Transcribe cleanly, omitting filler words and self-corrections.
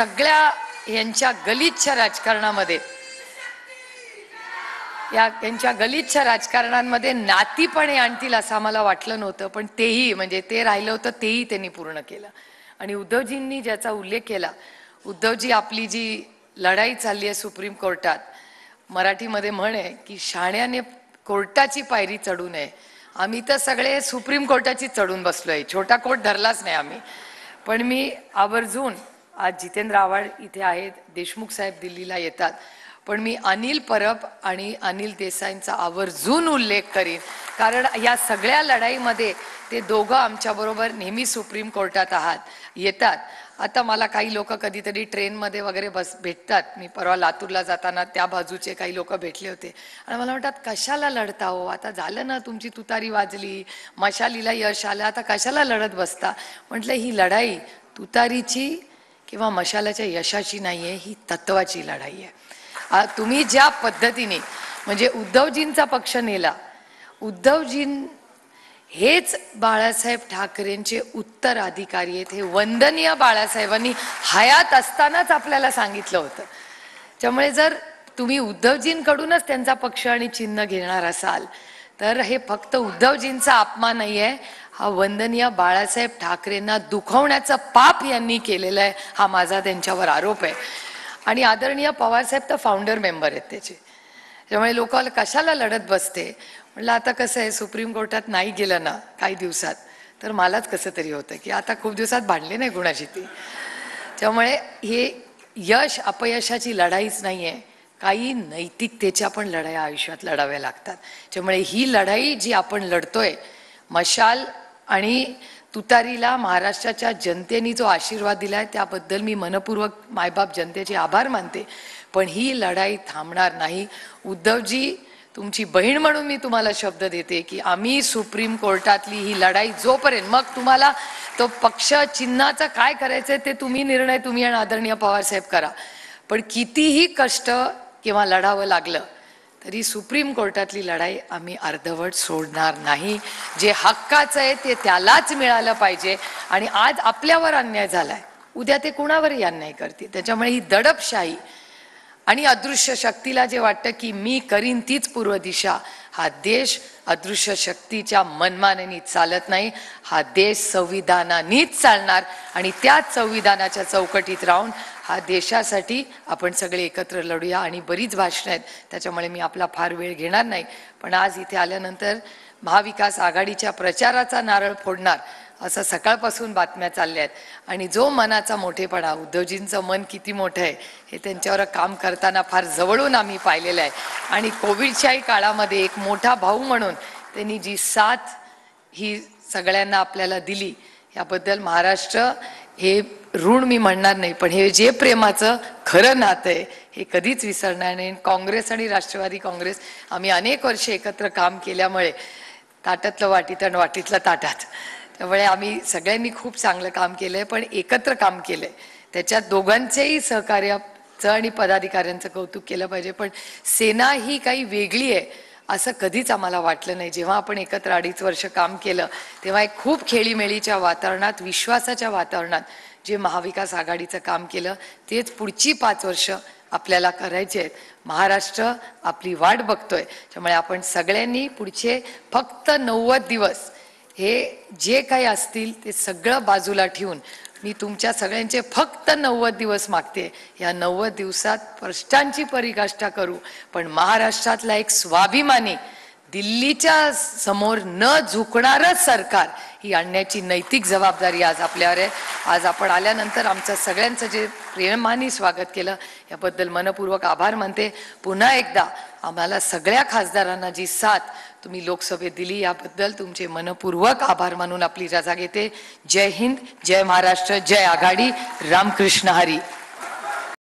सगळ्या यांच्या गलिच्छ राजकारणामध्ये यांच्या गलिच्छ राजकारणांमध्ये नातीपणे आणतील असं आम्हाला वाटलं नव्हतं, पण तेही म्हणजे ते राहिलं होतं तेही त्यांनी पूर्ण केलं. आणि उद्धवजींनी ज्याचा उल्लेख केला, उद्धवजी आपली जी लढाई चालली आहे सुप्रीम कोर्टात, मराठीमध्ये म्हण आहे की शाण्याने कोर्टाची पायरी चढू नये. आम्ही तर सगळे सुप्रीम कोर्टाची चढून बसलोय, छोटा कोर्ट धरलाच नाही आम्ही. पण मी आवर्जून, आज जितेंद्र आव्हाड इथे आहेत, देशमुख साहेब दिल्लीला येतात, पण मी अनिल परब आणि अनिल देसाईंचा आवर्जून उल्लेख करीन, कारण या सगळ्या लढाईमध्ये ते दोघं आमच्याबरोबर नेहमी सुप्रीम कोर्टात येतात. आता मला काही लोक कधीतरी ट्रेनमध्ये वगैरे भेटतात. मी परवा लातूरला जाताना त्या बाजूचे काही लोक भेटले होते आणि मला म्हणतात, कशाला लढता हो, आता झालं ना, तुमची तुतारी वाजली, मशालीला यश आलं, आता कशाला लढत बसता. म्हटलं, ही लढाई तुतारीची किंवा मशालाच्या यशाची नाही आहे, ही तत्वाची लढाई आहे. तुम्ही ज्या पद्धतीने म्हणजे उद्धवजींचा पक्ष नेला, उद्धवजीं हेच बाळासाहेब ठाकरेंचे उत्तराधिकारी आहेत, हे वंदनीय बाळासाहेबांनी हयात असतानाच आपल्याला सांगितलं होतं. त्यामुळे जर तुम्ही उद्धवजींकडूनच त्यांचा पक्ष आणि चिन्ह घेणार असाल तर हे फक्त उद्धवजींचा अपमान नाही आहे, हा वंदनीय बाळासाहेब ठाकरेंना दुखवण्याचं पाप यांनी केलेलं आहे, हा माझा त्यांच्यावर आरोप आहे. आणि आदरणीय पवारसाहेब तर फाउंडर मेंबर आहेत त्याचे. त्यामुळे लोकांना कशाला लढत बसते. म्हटलं, आता कसं आहे, सुप्रीम कोर्टात नाही गेलं ना काही दिवसात तर मलाच कसं तरी होतं की आता खूप दिवसात भांडले नाही कुणाशी ती. त्यामुळे हे यश अपयशाची लढाईच नाही आहे, काही नैतिकतेच्या पण लढाया आयुष्यात लढाव्या लागतात. त्यामुळे ही लढाई जी आपण लढतोय, मशाल आणि तुतारीला महाराष्ट्राच्या जनतेने जो आशीर्वाद दिलाय त्याबद्दल मी मनपूर्वक मायबाप जनतेचे आभार मानते, पण ही लढाई थांबणार नाही. उद्धवजी, तुमची बहीण म्हणून मी तुम्हाला शब्द देते की आम्ही सुप्रीम कोर्टातली ही लढाई जोपर्यंत, मग तुम्हाला तो पक्ष चिन्हाचं काय करायचंय ते तुम्ही निर्णय तुम्ही आणि आदरणीय पवारसाहेब करा, पण कितीही कष्ट किंवा लढावं लागलं तरी सुप्रीम कोर्टातली लढाई आम्ही अर्धवट सोडणार नाही. जे हक्काचं आहे ते त्यालाच मिळालं पाहिजे. आणि आज आपल्यावर अन्याय झालाय, उद्या ते कुणावरही अन्याय करते. त्याच्यामुळे ही दडपशाही आणि अदृश्य शक्तीला जे वाटतं की मी करीन तीच पूर्व दिशा, हा देश अदृश्य शक्तीच्या मनमानेनी चालत नाही. हा देश संविधानानेच चालणार आणि त्याच संविधानाच्या चौकटीत राहून हा देशासाठी आपण सगळे एकत्र लढूया. आणि बरीच भाषणं आहेत, त्याच्यामुळे मी आपला फार वेळ घेणार नाही. पण आज इथे आल्यानंतर महाविकास आघाडीच्या प्रचाराचा नारळ फोडणार असं सकाळपासून बातम्या चालल्या आहेत. आणि जो मनाचा मोठेपणा, उद्धवजींचं मन किती मोठं आहे हे त्यांच्यावर काम करताना फार जवळून आम्ही पाहिलेलं आहे. आणि कोविडच्याही काळामध्ये एक मोठा भाऊ म्हणून त्यांनी जी साथ ही सगळ्यांना आपल्याला दिली, याबद्दल महाराष्ट्र हे ऋण मी म्हणणार नाही, पण हे जे प्रेमाचं खरं नातं आहे हे कधीच विसरणार नाही. काँग्रेस आणि राष्ट्रवादी काँग्रेस आम्ही अनेक वर्षे एकत्र काम केल्यामुळे ताटातलं वाटीत आणि वाटीतलं ताटात, त्यामुळे आम्ही सगळ्यांनी खूप चांगलं काम केलंय, पण एकत्र काम केलंय. त्याच्यात दोघांचेही सहकार्याचं आणि पदाधिकाऱ्यांचं कौतुक केलं पाहिजे. पण सेना ही काही वेगळी आहे असं कधीच आम्हाला वाटलं नाही. जेव्हा आपण एकत्र 2.5 वर्ष काम केलं तेव्हा एक खूप खेळीमेळीच्या वातावरणात, विश्वासाच्या वातावरणात जे महाविकास आघाडीचं काम केलं तेच पुढची 5 वर्ष आपल्याला करायचे आहेत. महाराष्ट्र आपली वाट बघतोय. त्यामुळे आपण सगळ्यांनी पुढचे फक्त 90 दिवस हे जे काही असतील ते सगळं बाजूला ठेवून मी तुमच्या सगळ्यांचे फक्त 90 दिवस मागते. या 90 दिवसात कष्टांची पराकाष्ठा करू, पण महाराष्ट्रातला एक स्वाभिमानी, दिल्लीच्या समोर न झुकणारच सरकार ही आणण्याची नैतिक जबाबदारी आज आपल्यावर आहे. आज आपण आल्यानंतर आमचं सगळ्यांचं जे प्रेमाने स्वागत केलं याबद्दल मनपूर्वक आभार मानते. पुन्हा एकदा आम्हाला सगळ्या खासदारांना जी साथ तुम्ही लोकसभेत दिली याबद्दल तुमचे मनपूर्वक आभार मानून आपली रजा घेते. जय हिंद, जय महाराष्ट्र, जय आघाडी, रामकृष्ण हरी.